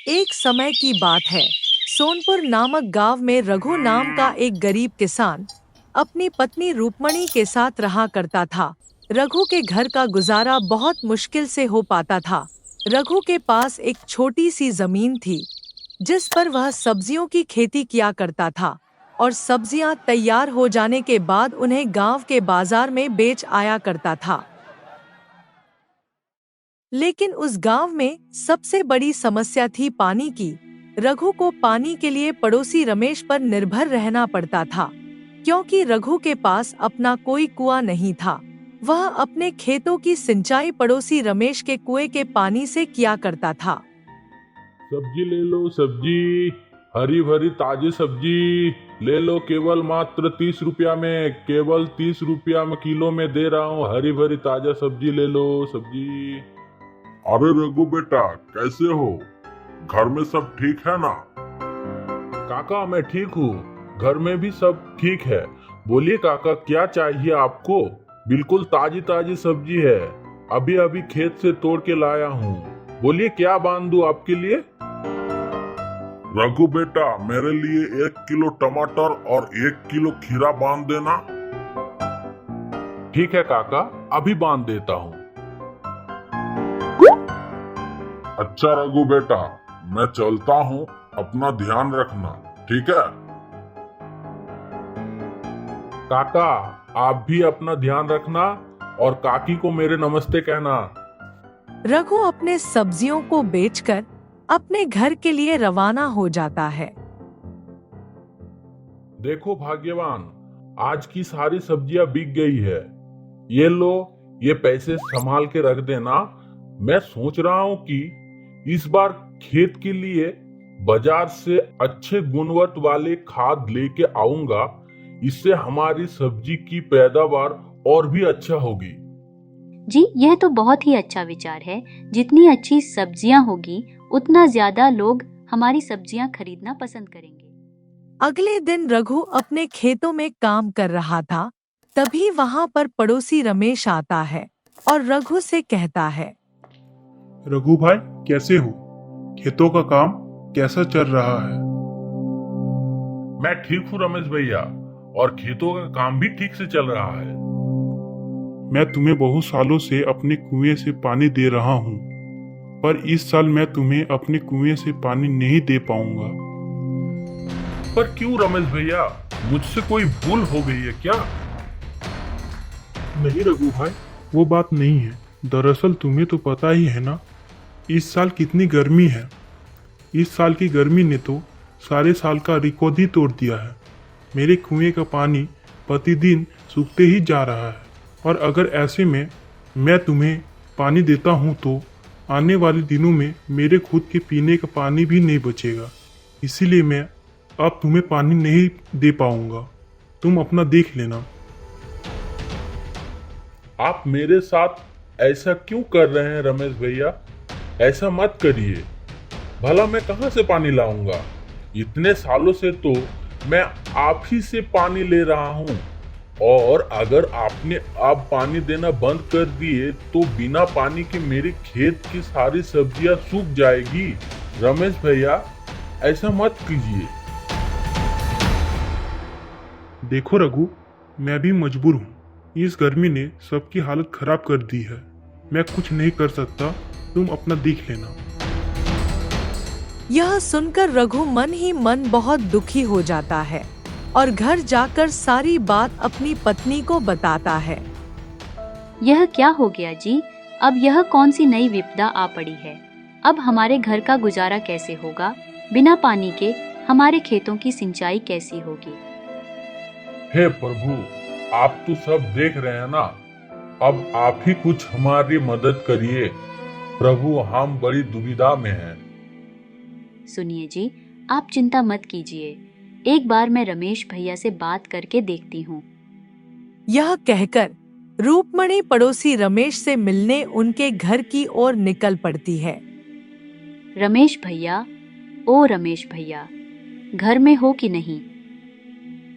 एक समय की बात है। सोनपुर नामक गांव में रघु नाम का एक गरीब किसान अपनी पत्नी रूपमणी के साथ रहा करता था। रघु के घर का गुजारा बहुत मुश्किल से हो पाता था। रघु के पास एक छोटी सी जमीन थी जिस पर वह सब्जियों की खेती किया करता था और सब्जियां तैयार हो जाने के बाद उन्हें गांव के बाजार में बेच आया करता था। लेकिन उस गांव में सबसे बड़ी समस्या थी पानी की। रघु को पानी के लिए पड़ोसी रमेश पर निर्भर रहना पड़ता था, क्योंकि रघु के पास अपना कोई कुआं नहीं था। वह अपने खेतों की सिंचाई पड़ोसी रमेश के कुएं के पानी से किया करता था। सब्जी ले लो सब्जी, हरी भरी ताजी सब्जी ले लो, केवल मात्र 30 रुपया में, केवल 30 रुपया में किलो में दे रहा हूँ। हरी भरी ताजा सब्जी ले लो सब्जी। अरे रघु बेटा, कैसे हो? घर में सब ठीक है ना? काका मैं ठीक हूँ, घर में भी सब ठीक है। बोलिए काका, क्या चाहिए आपको? बिल्कुल ताजी ताजी सब्जी है, अभी अभी खेत से तोड़ के लाया हूँ। बोलिए क्या बांध दूं आपके लिए? रघु बेटा, मेरे लिए 1 किलो टमाटर और 1 किलो खीरा बांध देना। ठीक है काका, अभी बांध देता हूँ। अच्छा रघु बेटा, मैं चलता हूँ, अपना ध्यान रखना, ठीक है? काका आप भी अपना ध्यान रखना और काकी को मेरे नमस्ते कहना। रघु अपने सब्जियों को बेचकर अपने घर के लिए रवाना हो जाता है। देखो भाग्यवान, आज की सारी सब्जियां बिक गई है। ये लो, ये पैसे संभाल के रख देना। मैं सोच रहा हूँ कि इस बार खेत के लिए बाजार से अच्छे गुणवत्ता वाले खाद लेके आऊंगा। इससे हमारी सब्जी की पैदावार और भी अच्छा होगी। जी, यह तो बहुत ही अच्छा विचार है। जितनी अच्छी सब्जियां होगी उतना ज्यादा लोग हमारी सब्जियां खरीदना पसंद करेंगे। अगले दिन रघु अपने खेतों में काम कर रहा था। तभी वहां पर पड़ोसी रमेश आता है और रघु से कहता है, रघु भाई, कैसे हो? खेतों का काम कैसा चल रहा है? मैं ठीक हूँ रमेश भैया, और खेतों का काम भी ठीक से चल रहा है। मैं तुम्हें बहुत सालों से अपने कुएं से पानी दे रहा हूँ, पर इस साल मैं तुम्हें अपने कुएं से पानी नहीं दे पाऊंगा। पर क्यों रमेश भैया, मुझसे कोई भूल हो गई है क्या? नहीं रघु भाई, वो बात नहीं है। दरअसल तुम्हें तो पता ही है ना, इस साल कितनी गर्मी है। इस साल की गर्मी ने तो सारे साल का रिकॉर्ड ही तोड़ दिया है। मेरे कुएं का पानी प्रतिदिन सूखते ही जा रहा है, और अगर ऐसे में मैं तुम्हें पानी देता हूँ तो आने वाले दिनों में मेरे खुद के पीने का पानी भी नहीं बचेगा। इसीलिए मैं अब तुम्हें पानी नहीं दे पाऊंगा। तुम अपना देख लेना। आप मेरे साथ ऐसा क्यों कर रहे हैं रमेश भैया? ऐसा मत करिए। भला मैं कहाँ से पानी लाऊंगा? इतने सालों से तो मैं आप ही से पानी ले रहा हूँ, और अगर आपने अब पानी देना बंद कर दिए तो बिना पानी के मेरे खेत की सारी सब्जियां सूख जाएगी। रमेश भैया, ऐसा मत कीजिए। देखो रघु, मैं भी मजबूर हूँ। इस गर्मी ने सबकी हालत खराब कर दी है। मैं कुछ नहीं कर सकता, तुम अपना देख लेना। यह सुनकर रघु मन ही मन बहुत दुखी हो जाता है और घर जाकर सारी बात अपनी पत्नी को बताता है। यह क्या हो गया जी? अब यह कौन सी नई विपदा आ पड़ी है? अब हमारे घर का गुजारा कैसे होगा? बिना पानी के हमारे खेतों की सिंचाई कैसी होगी? हे प्रभु, आप तो सब देख रहे हैं ना। अब आप ही कुछ हमारी मदद करिए। प्रभु, हम बड़ी दुविधा में हैं। सुनिए जी, आप चिंता मत कीजिए। एक बार मैं रमेश भैया से बात करके देखती हूँ। यह कहकर रूपमणी पड़ोसी रमेश से मिलने उनके घर की ओर निकल पड़ती है। रमेश भैया, ओ रमेश भैया, घर में हो कि नहीं?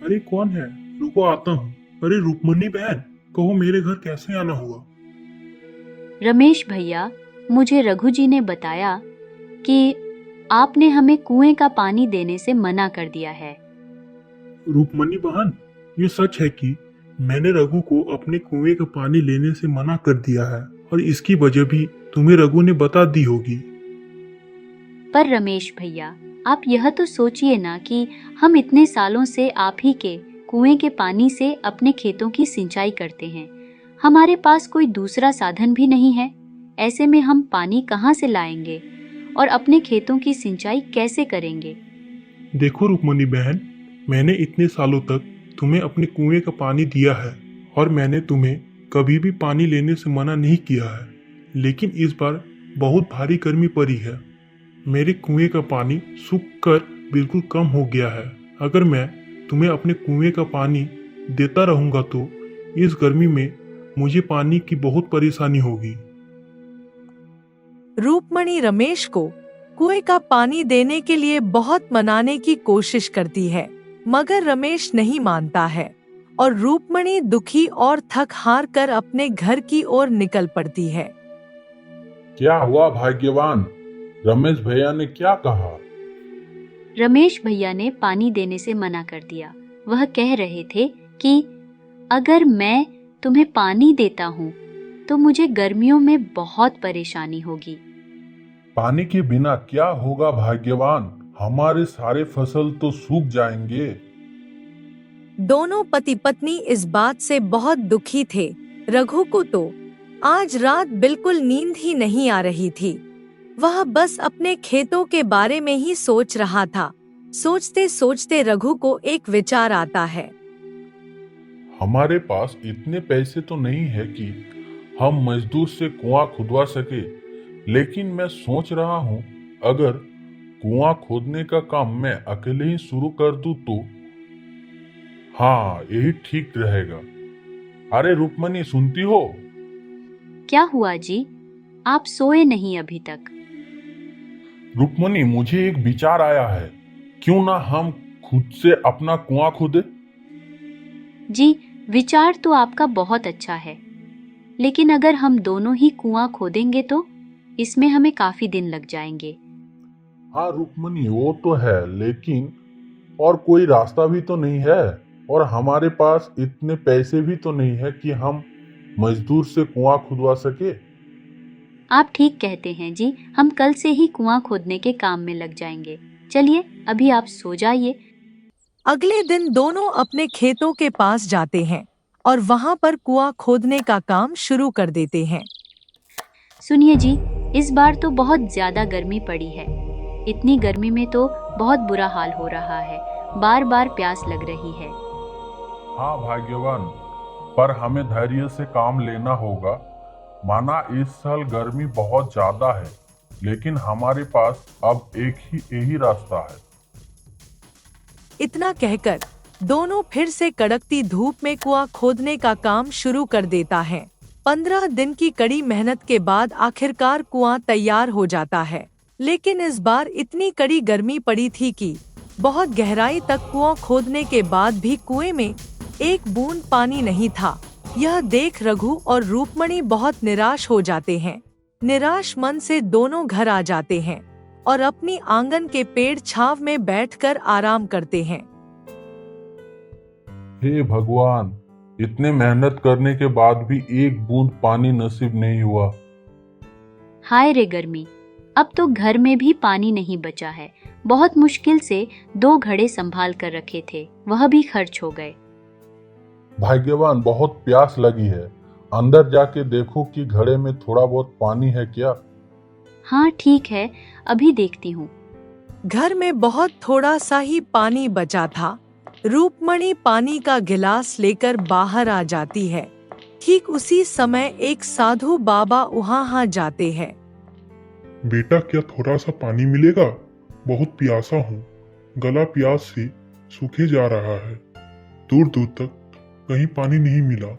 अरे कौन है? रुको, आता हूँ। अरे रुक्मणी बहन, कहो मेरे घर कैसे आना हुआ? रमेश भैया, मुझे रघु जी ने बताया कि आपने हमें कुएं का पानी देने से मना कर दिया है। रूपमणी बहन, ये सच है कि मैंने रघु को अपने कुएं का पानी लेने से मना कर दिया है और इसकी वजह भी तुम्हें रघु ने बता दी होगी। पर रमेश भैया, आप यह तो सोचिए ना कि हम इतने सालों से आप ही के कुएं के पानी से अपने खेतों की सिंचाई करते हैं। हमारे पास कोई दूसरा साधन भी नहीं है। ऐसे में हम पानी कहाँ से लाएंगे और अपने खेतों की सिंचाई कैसे करेंगे? देखो रूपमणी बहन, मैंने इतने सालों तक तुम्हें अपने कुएं का पानी दिया है और मैंने तुम्हें कभी भी पानी लेने से मना नहीं किया है। लेकिन इस बार बहुत भारी गर्मी पड़ी है। मेरे कुएं का पानी सूख कर बिल्कुल कम हो गया है। अगर मैं तुम्हें अपने कुएं का पानी देता रहूंगा तो इस गर्मी में मुझे पानी की बहुत परेशानी होगी। रूपमणी रमेश को कुएं का पानी देने के लिए बहुत मनाने की कोशिश करती है, मगर रमेश नहीं मानता है और रूपमणी दुखी और थक हार कर अपने घर की ओर निकल पड़ती है। क्या हुआ भाग्यवान? रमेश भैया ने क्या कहा? रमेश भैया ने पानी देने से मना कर दिया। वह कह रहे थे कि अगर मैं तुम्हें पानी देता हूँ तो मुझे गर्मियों में बहुत परेशानी होगी। पानी के बिना क्या होगा भाग्यवान? हमारे सारे फसल तो सूख जाएंगे। दोनों पति पत्नी इस बात से बहुत दुखी थे। रघु को तो आज रात बिल्कुल नींद ही नहीं आ रही थी। वह बस अपने खेतों के बारे में ही सोच रहा था। सोचते सोचते रघु को एक विचार आता है। हमारे पास इतने पैसे तो नहीं है कि हम मजदूर से कुआं खुदवा सके, लेकिन मैं सोच रहा हूँ अगर कुआं खोदने का काम मैं अकेले ही शुरू कर दूं तो हाँ, यही ठीक रहेगा। अरे रूपमणी, सुनती हो? क्या हुआ जी? आप सोए नहीं अभी तक? रूपमणी, मुझे एक विचार आया है। क्यों ना हम खुद से अपना कुआं खोदे? जी, विचार तो आपका बहुत अच्छा है, लेकिन अगर हम दोनों ही कुआं खोदेंगे तो इसमें हमें काफी दिन लग जाएंगे। हाँ रूपमणी, वो तो है, लेकिन और कोई रास्ता भी तो नहीं है और हमारे पास इतने पैसे भी तो नहीं है कि हम मजदूर से कुआं खुदवा सके। आप ठीक कहते हैं जी, हम कल से ही कुआं खोदने के काम में लग जाएंगे। चलिए अभी आप सो जाइए। अगले दिन दोनों अपने खेतों के पास जाते हैं और वहां पर कुआं खोदने का काम शुरू कर देते हैं। सुनिए जी, इस बार तो बहुत ज्यादा गर्मी पड़ी है। इतनी गर्मी में तो बहुत बुरा हाल हो रहा है। बार बार प्यास लग रही है। हाँ भाग्यवान, पर हमें धैर्य से काम लेना होगा। माना इस साल गर्मी बहुत ज्यादा है, लेकिन हमारे पास अब यही रास्ता है। इतना कहकर दोनों फिर से कड़कती धूप में कुआं खोदने का काम शुरू कर देता है। 15 दिन की कड़ी मेहनत के बाद आखिरकार कुआं तैयार हो जाता है, लेकिन इस बार इतनी कड़ी गर्मी पड़ी थी कि बहुत गहराई तक कुआं खोदने के बाद भी कुएं में एक बूंद पानी नहीं था। यह देख रघु और रूपमणी बहुत निराश हो जाते हैं। निराश मन से दोनों घर आ जाते हैं और अपनी आंगन के पेड़ छाव में बैठकर आराम करते हैं। हे भगवान, इतने मेहनत करने के बाद भी एक बूंद पानी नसीब नहीं हुआ। हाय रे गर्मी, अब तो घर में भी पानी नहीं बचा है। बहुत मुश्किल से 2 घड़े संभाल कर रखे थे, वह भी खर्च हो गए। भाग्यवान, बहुत प्यास लगी है। अंदर जाके देखो कि घड़े में थोड़ा बहुत पानी है क्या? हाँ ठीक है, अभी देखती हूँ। घर में बहुत थोड़ा सा ही पानी बचा था। रूपमणी पानी का गिलास लेकर बाहर आ जाती है। ठीक उसी समय एक साधु बाबा वहाँ जाते हैं। बेटा, क्या थोड़ा सा पानी मिलेगा? बहुत प्यासा हूँ। गला प्यास से सूखे जा रहा है। दूर दूर तक कहीं पानी नहीं मिला।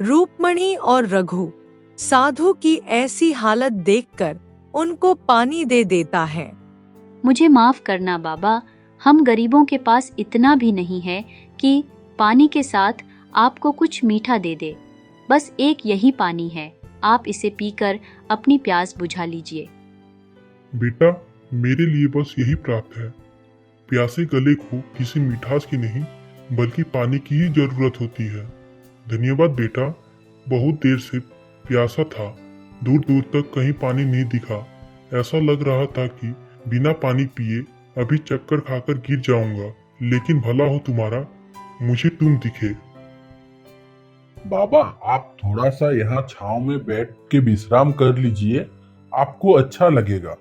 रूपमणी और रघु साधु की ऐसी हालत देखकर उनको पानी दे देता है। मुझे माफ करना बाबा, हम गरीबों के पास इतना भी नहीं है कि पानी के साथ आपको कुछ मीठा दे दे। बस एक यही पानी है, आप इसे पीकर अपनी प्यास बुझा लीजिए। बेटा, मेरे लिए बस यही प्राप्त है। प्यासे गले को किसी मिठास की नहीं बल्कि पानी की ही जरूरत होती है। धन्यवाद बेटा। बहुत देर से प्यासा था, दूर दूर तक कहीं पानी नहीं दिखा। ऐसा लग रहा था कि बिना पानी पिए अभी चक्कर खाकर गिर जाऊंगा, लेकिन भला हो तुम्हारा, मुझे तुम दिखे। बाबा, आप थोड़ा सा यहाँ छांव में बैठ के विश्राम कर लीजिए, आपको अच्छा लगेगा।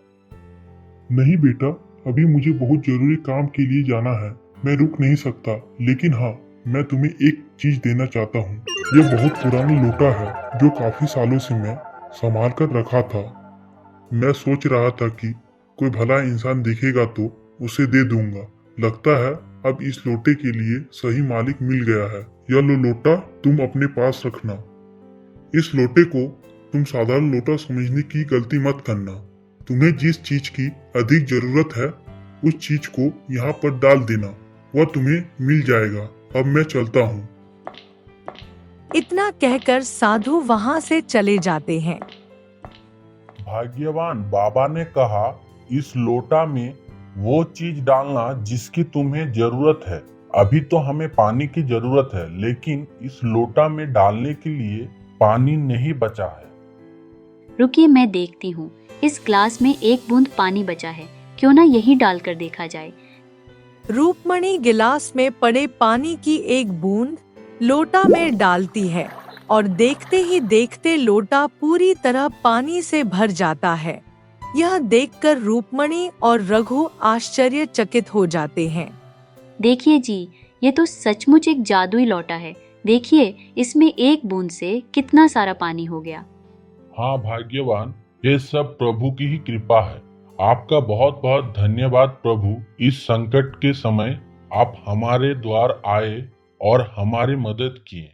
नहीं बेटा, अभी मुझे बहुत जरूरी काम के लिए जाना है, मैं रुक नहीं सकता। लेकिन हाँ, मैं तुम्हें एक चीज देना चाहता हूँ। ये बहुत पुरानी लोटा है जो काफी सालों से मैं संभाल कर रखा था। मैं सोच रहा था कि कोई भला इंसान दिखेगा तो उसे दे दूंगा। लगता है अब इस लोटे के लिए सही मालिक मिल गया है। यह लो लोटा, तुम अपने पास रखना। इस लोटे को तुम साधारण लोटा समझने की गलती मत करना। तुम्हें जिस चीज की अधिक जरूरत है उस चीज को यहाँ पर डाल देना, वह तुम्हें मिल जाएगा। अब मैं चलता हूँ। इतना कहकर साधु वहां से चले जाते हैं। भाग्यवान बाबा ने कहा, इस लोटा में वो चीज डालना जिसकी तुम्हें जरूरत है। अभी तो हमें पानी की जरूरत है, लेकिन इस लोटा में डालने के लिए पानी नहीं बचा है। रुकिए, मैं देखती हूँ। इस ग्लास में एक बूंद पानी बचा है, क्यों ना यही डालकर देखा जाए। रूपमणि गिलास में पड़े पानी की एक बूंद लोटा में डालती है और देखते ही देखते लोटा पूरी तरह पानी से भर जाता है। यह देखकर रूपमणि और रघु आश्चर्यचकित हो जाते हैं। देखिए जी, ये तो सचमुच एक जादुई लोटा है। देखिए, इसमें एक बूंद से कितना सारा पानी हो गया। हाँ भाग्यवान, ये सब प्रभु की ही कृपा है। आपका बहुत बहुत धन्यवाद प्रभु। इस संकट के समय आप हमारे द्वार आए और हमारी मदद किए।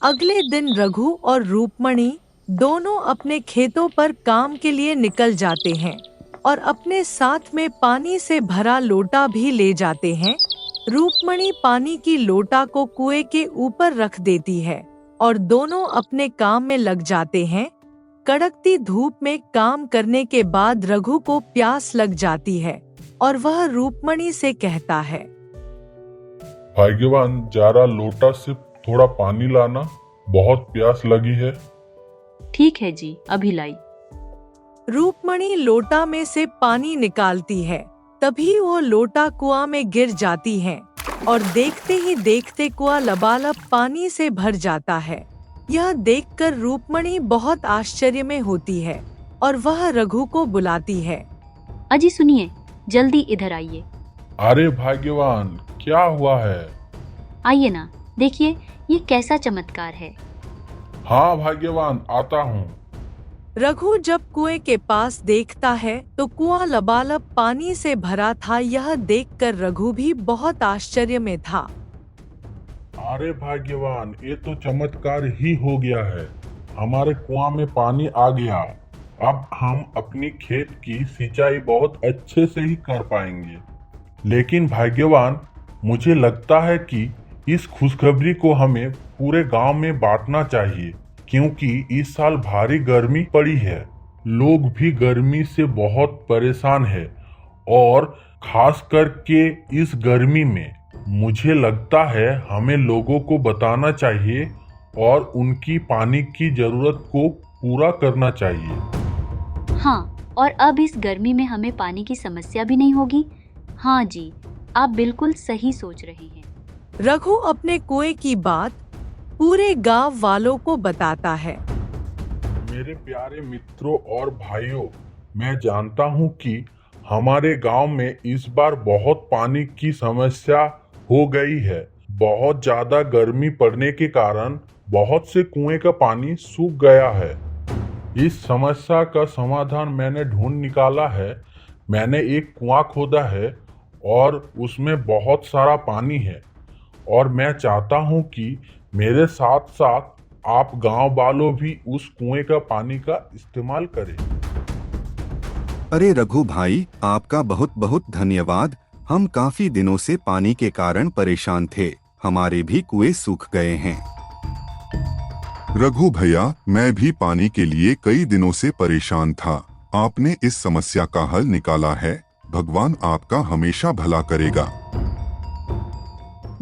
अगले दिन रघु और रूपमणि दोनों अपने खेतों पर काम के लिए निकल जाते हैं और अपने साथ में पानी से भरा लोटा भी ले जाते हैं। रूपमणि पानी की लोटा को कुएं के ऊपर रख देती है और दोनों अपने काम में लग जाते हैं। कड़कती धूप में काम करने के बाद रघु को प्यास लग जाती है और वह रूपमणि से कहता है, भाग्यवान, जरा लोटा से थोड़ा पानी लाना, बहुत प्यास लगी है। ठीक है जी, अभी लाई। रूपमणि लोटा में से पानी निकालती है। तभी वो लोटा कुआं में गिर जाती है और देखते ही देखते कुआं लबालब पानी से भर जाता है। यह देखकर रूपमणि बहुत आश्चर्य में होती है और वह रघु को बुलाती है। अजी सुनिए, जल्दी इधर आइए। अरे भाग्यवान, क्या हुआ है? आइए ना, देखिए ये कैसा चमत्कार है। हाँ भाग्यवान, आता हूँ। रघु जब कुएं के पास देखता है तो कुआं लबालब पानी से भरा था। यह देखकर रघु भी बहुत आश्चर्य में था। अरे भाग्यवान, ये तो चमत्कार ही हो गया है। हमारे कुआं में पानी आ गया। अब हम अपनी खेत की सिंचाई बहुत अच्छे से ही कर पाएंगे। लेकिन भाग्यवान, मुझे लगता है कि इस खुशखबरी को हमें पूरे गांव में बांटना चाहिए, क्योंकि इस साल भारी गर्मी पड़ी है। लोग भी गर्मी से बहुत परेशान है और खास करके इस गर्मी में मुझे लगता है हमें लोगों को बताना चाहिए और उनकी पानी की जरूरत को पूरा करना चाहिए। हाँ, और अब इस गर्मी में हमें पानी की समस्या भी नहीं होगी। हाँ जी, आप बिल्कुल सही सोच रहे हैं। रघु अपने कुएं की बात पूरे गांव वालों को बताता है। मेरे प्यारे मित्रों और भाइयों, मैं जानता हूं कि हमारे गांव में इस बार बहुत पानी की समस्या हो गई है। बहुत ज्यादा गर्मी पड़ने के कारण बहुत से कुएं का पानी सूख गया है। इस समस्या का समाधान मैंने ढूंढ निकाला है। मैंने एक कुआं खोदा है और उसमें बहुत सारा पानी है और मैं चाहता हूं कि मेरे साथ साथ आप गांव वालों भी उस कुएं का पानी का इस्तेमाल करें। अरे रघु भाई, आपका बहुत बहुत धन्यवाद। हम काफी दिनों से पानी के कारण परेशान थे। हमारे भी कुएं सूख गए हैं। रघु भैया, मैं भी पानी के लिए कई दिनों से परेशान था। आपने इस समस्या का हल निकाला है। भगवान आपका हमेशा भला करेगा।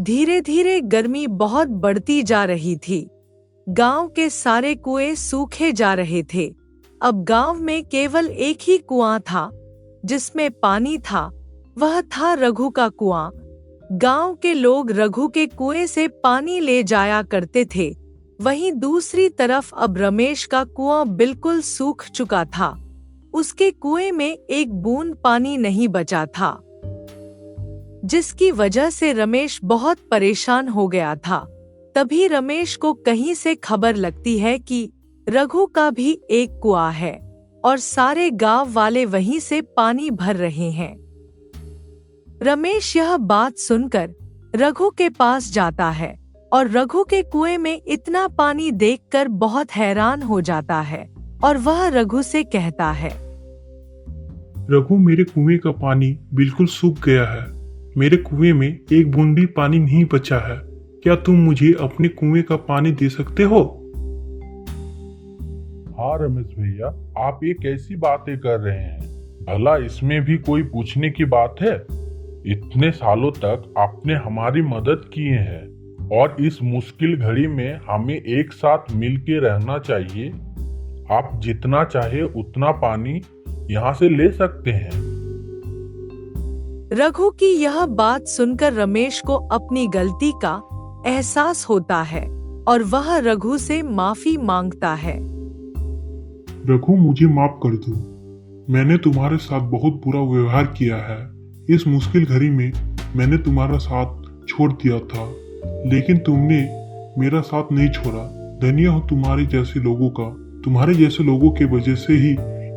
धीरे धीरे गर्मी बहुत बढ़ती जा रही थी। गांव के सारे कुएं सूखे जा रहे थे। अब गांव में केवल एक ही कुआं था जिसमें पानी था। वह था रघु का कुआं। गांव के लोग रघु के कुएं से पानी ले जाया करते थे। वहीं दूसरी तरफ अब रमेश का कुआं बिल्कुल सूख चुका था। उसके कुएं में एक बूंद पानी नहीं बचा था, जिसकी वजह से रमेश बहुत परेशान हो गया था। तभी रमेश को कहीं से खबर लगती है कि रघु का भी एक कुआं है और सारे गांव वाले वहीं से पानी भर रहे हैं। रमेश यह बात सुनकर रघु के पास जाता है और रघु के कुएं में इतना पानी देखकर बहुत हैरान हो जाता है और वह रघु से कहता है, रघु, मेरे कुएं का पानी बिल्कुल सूख गया है। मेरे कुएं में एक बूंद भी पानी नहीं बचा है। क्या तुम मुझे अपने कुएं का पानी दे सकते हो? हाँ रमेश भैया, आप ये कैसी बातें कर रहे हैं? भला इसमें भी कोई पूछने की बात है? इतने सालों तक आपने हमारी मदद किए हैं और इस मुश्किल घड़ी में हमें एक साथ मिलके रहना चाहिए। आप जितना चाहे उतना पानी यहाँ से ले सकते हैं। रघु की यह बात सुनकर रमेश को अपनी गलती का एहसास होता है और वह रघु से माफी मांगता है। रघु, मुझे माफ कर दो। मैंने तुम्हारे साथ बहुत बुरा व्यवहार किया है। इस मुश्किल घड़ी में मैंने तुम्हारा साथ छोड़ दिया था, लेकिन तुमने मेरा साथ नहीं छोड़ा। धन्य हो तुम्हारे जैसे लोगों का। तुम्हारे जैसे लोगों के वजह से ही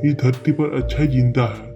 इस धरती पर अच्छा जिंदा है।